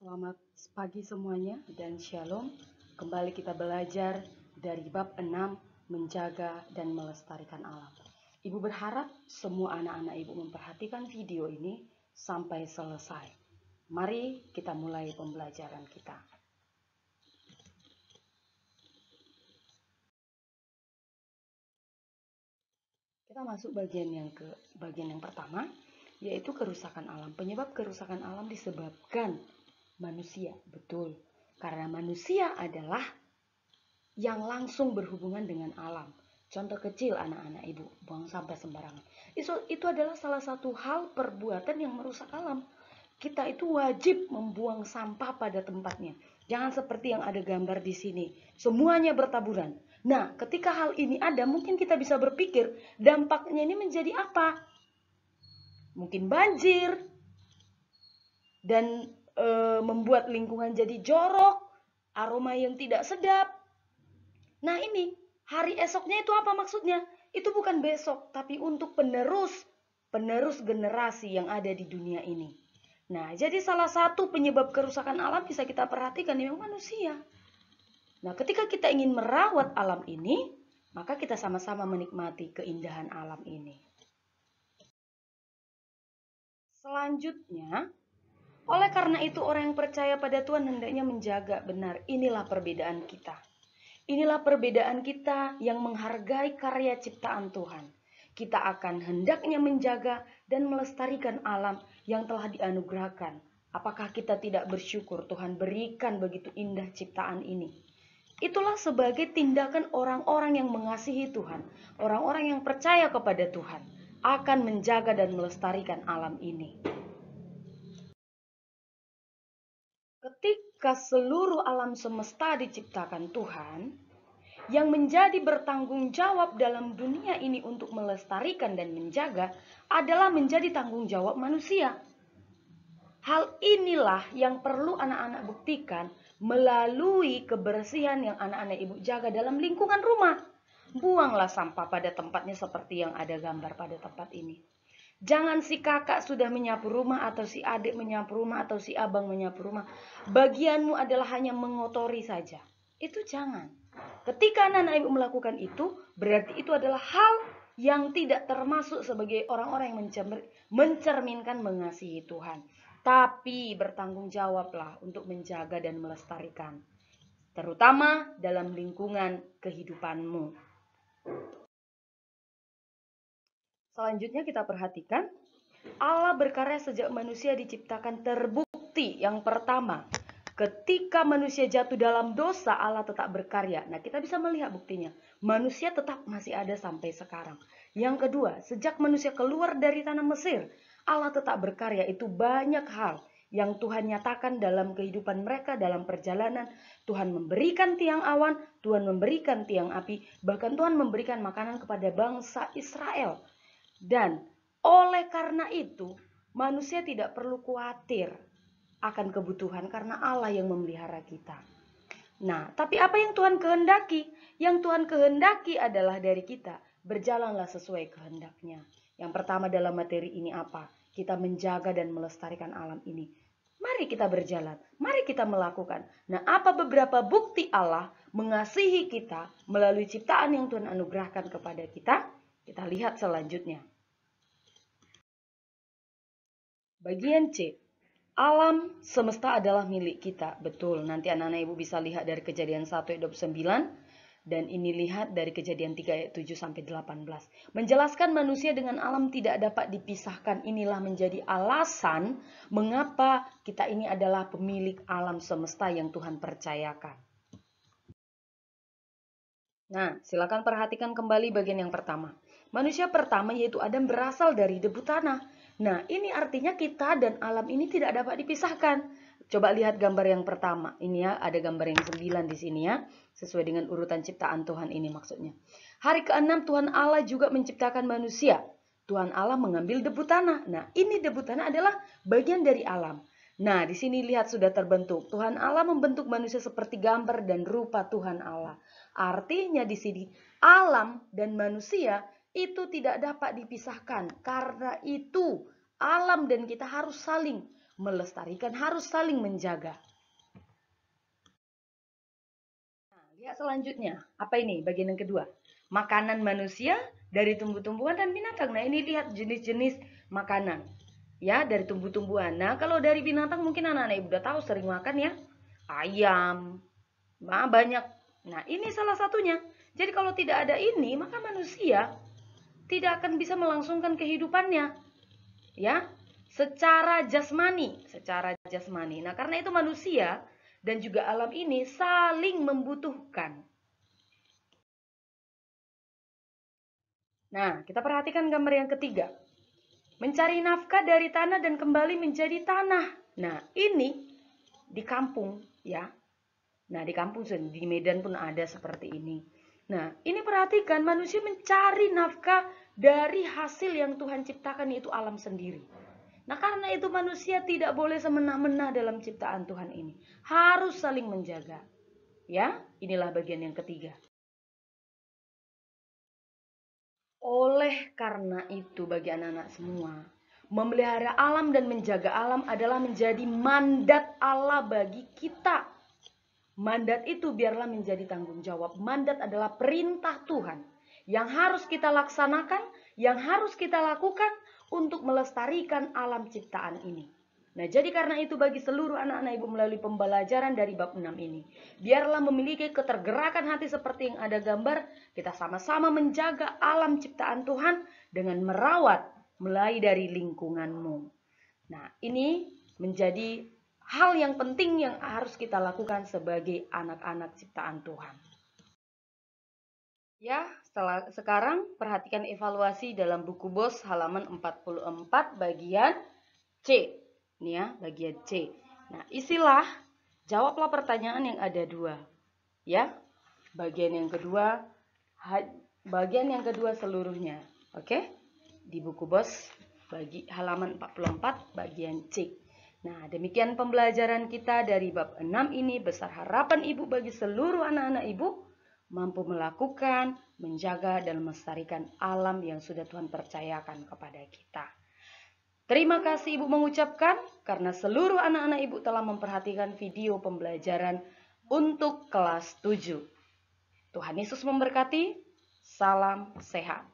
Selamat pagi semuanya dan shalom. Kembali kita belajar dari bab 6, menjaga dan melestarikan alam. Ibu berharap semua anak-anak ibu memperhatikan video ini sampai selesai. Mari kita mulai pembelajaran kita. Kita masuk bagian yang pertama, yaitu kerusakan alam. Penyebab kerusakan alam disebabkan manusia, betul. Karena manusia adalah yang langsung berhubungan dengan alam. Contoh kecil anak-anak ibu, buang sampah sembarangan. Itu adalah salah satu hal perbuatan yang merusak alam. Kita itu wajib membuang sampah pada tempatnya. Jangan seperti yang ada gambar di sini. Semuanya bertaburan. Nah, ketika hal ini ada, mungkin kita bisa berpikir dampaknya ini menjadi apa? Mungkin banjir dan membuat lingkungan jadi jorok, aroma yang tidak sedap. Nah ini, hari esoknya itu apa maksudnya? Itu bukan besok, tapi untuk penerus generasi yang ada di dunia ini. Nah, jadi salah satu penyebab kerusakan alam bisa kita perhatikan memang manusia. Nah, ketika kita ingin merawat alam ini, maka kita sama-sama menikmati keindahan alam ini. Selanjutnya, oleh karena itu orang yang percaya pada Tuhan hendaknya menjaga benar. Inilah perbedaan kita. Inilah perbedaan kita yang menghargai karya ciptaan Tuhan. Kita akan hendaknya menjaga dan melestarikan alam yang telah dianugerahkan. Apakah kita tidak bersyukur Tuhan berikan begitu indah ciptaan ini? Itulah sebagai tindakan orang-orang yang mengasihi Tuhan. Orang-orang yang percaya kepada Tuhan akan menjaga dan melestarikan alam ini. Ketika seluruh alam semesta diciptakan Tuhan, yang menjadi bertanggung jawab dalam dunia ini untuk melestarikan dan menjaga adalah menjadi tanggung jawab manusia. Hal inilah yang perlu anak-anak buktikan melalui kebersihan yang anak-anak ibu jaga dalam lingkungan rumah. Buanglah sampah pada tempatnya seperti yang ada gambar pada tempat ini. Jangan si kakak sudah menyapu rumah atau si adik menyapu rumah atau si abang menyapu rumah. Bagianmu adalah hanya mengotori saja. Itu jangan. Ketika anak-anak ibu melakukan itu, berarti itu adalah hal yang tidak termasuk sebagai orang-orang yang mencerminkan mengasihi Tuhan. Tapi bertanggung jawablah untuk menjaga dan melestarikan. Terutama dalam lingkungan kehidupanmu. Selanjutnya kita perhatikan, Allah berkarya sejak manusia diciptakan terbukti. Yang pertama, ketika manusia jatuh dalam dosa, Allah tetap berkarya. Nah, kita bisa melihat buktinya. Manusia tetap masih ada sampai sekarang. Yang kedua, sejak manusia keluar dari tanah Mesir, Allah tetap berkarya. Itu banyak hal yang Tuhan nyatakan dalam kehidupan mereka, dalam perjalanan. Tuhan memberikan tiang awan, Tuhan memberikan tiang api, bahkan Tuhan memberikan makanan kepada bangsa Israel. Dan oleh karena itu, manusia tidak perlu khawatir akan kebutuhan karena Allah yang memelihara kita. Nah, tapi apa yang Tuhan kehendaki? Yang Tuhan kehendaki adalah dari kita, berjalanlah sesuai kehendaknya. Yang pertama dalam materi ini apa? Kita menjaga dan melestarikan alam ini. Mari kita berjalan, mari kita melakukan. Nah, apa beberapa bukti Allah mengasihi kita melalui ciptaan yang Tuhan anugerahkan kepada kita? Kita lihat selanjutnya. Bagian C. Alam semesta adalah milik kita. Betul, nanti anak-anak ibu bisa lihat dari kejadian 1 ayat 29. Dan ini lihat dari kejadian 3 ayat 7 sampai 18. Menjelaskan manusia dengan alam tidak dapat dipisahkan. Inilah menjadi alasan mengapa kita ini adalah pemilik alam semesta yang Tuhan percayakan. Nah, silakan perhatikan kembali bagian yang pertama. Manusia pertama yaitu Adam berasal dari debu tanah. Nah, ini artinya kita dan alam ini tidak dapat dipisahkan. Coba lihat gambar yang pertama. Ini ya, ada gambar yang 9 di sini ya. Sesuai dengan urutan ciptaan Tuhan ini maksudnya. Hari ke-6 Tuhan Allah juga menciptakan manusia. Tuhan Allah mengambil debu tanah. Nah, ini debu tanah adalah bagian dari alam. Nah, di sini lihat sudah terbentuk. Tuhan Allah membentuk manusia seperti gambar dan rupa Tuhan Allah. Artinya di sini alam dan manusia itu tidak dapat dipisahkan. Karena itu alam dan kita harus saling melestarikan, harus saling menjaga. Nah, lihat selanjutnya. Apa ini? Bagian yang kedua. Makanan manusia dari tumbuh-tumbuhan dan binatang. Nah, ini lihat jenis-jenis makanan. Ya, dari tumbuh-tumbuhan. Nah, kalau dari binatang mungkin anak-anak ibu udah tahu sering makan ya. Ayam. Nah, banyak. Nah, ini salah satunya. Jadi kalau tidak ada ini, maka manusia tidak akan bisa melangsungkan kehidupannya. Ya, secara jasmani. Nah, karena itu manusia dan juga alam ini saling membutuhkan. Nah, kita perhatikan gambar yang ketiga. Mencari nafkah dari tanah dan kembali menjadi tanah. Nah, ini di kampung ya. Nah, di kampung di Medan pun ada seperti ini. Nah, ini perhatikan manusia mencari nafkah dari hasil yang Tuhan ciptakan, yaitu alam sendiri. Nah, karena itu manusia tidak boleh semena-mena dalam ciptaan Tuhan ini. Harus saling menjaga. Ya, inilah bagian yang ketiga. Oleh karena itu bagi anak-anak semua, memelihara alam dan menjaga alam adalah menjadi mandat Allah bagi kita. Mandat itu biarlah menjadi tanggung jawab. Mandat adalah perintah Tuhan yang harus kita laksanakan, yang harus kita lakukan untuk melestarikan alam ciptaan ini. Nah, jadi karena itu bagi seluruh anak-anak ibu melalui pembelajaran dari bab 6 ini, biarlah memiliki ketergerakan hati seperti yang ada gambar, kita sama-sama menjaga alam ciptaan Tuhan dengan merawat mulai dari lingkunganmu. Nah, ini menjadi hal yang penting yang harus kita lakukan sebagai anak-anak ciptaan Tuhan. Ya, sekarang perhatikan evaluasi dalam buku BOS halaman 44 bagian C. Ini ya, bagian C. Nah, isilah, jawablah pertanyaan yang ada dua. Ya, bagian yang kedua seluruhnya. Oke? Di buku BOS bagi halaman 44 bagian C. Nah, demikian pembelajaran kita dari bab 6 ini. Besar harapan ibu bagi seluruh anak-anak ibu mampu melakukan, menjaga, dan melestarikan alam yang sudah Tuhan percayakan kepada kita. Terima kasih ibu mengucapkan karena seluruh anak-anak ibu telah memperhatikan video pembelajaran untuk kelas 7. Tuhan Yesus memberkati. Salam sehat.